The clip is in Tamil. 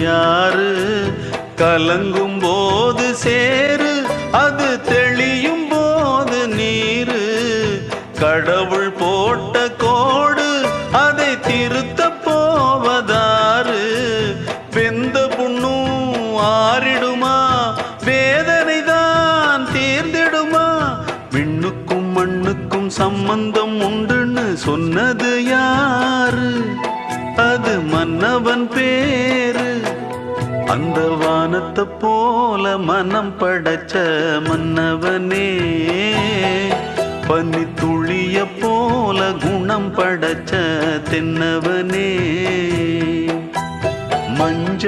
யாரு? கலங்கும் போது சேரு, அது தெளியும் போது நீரு. கடவுள் போட்ட கோடு, அதை திருத்த போவதாரு? வெந்த புண்ணும் ஆறிடுமா? வேதனை தான் தீர்ந்திடுமா? விண்ணுக்கும் மண்ணுக்கும் சம்பந்தம் உண்டுன்னு சொன்னது யாரு? அது மன்னவன் பேரு. அந்த வானத்தை போல மனம் படைச்ச மன்னவனே, பனி துளிய போல குணம் படைச்ச தென்னவனே. மஞ்சள்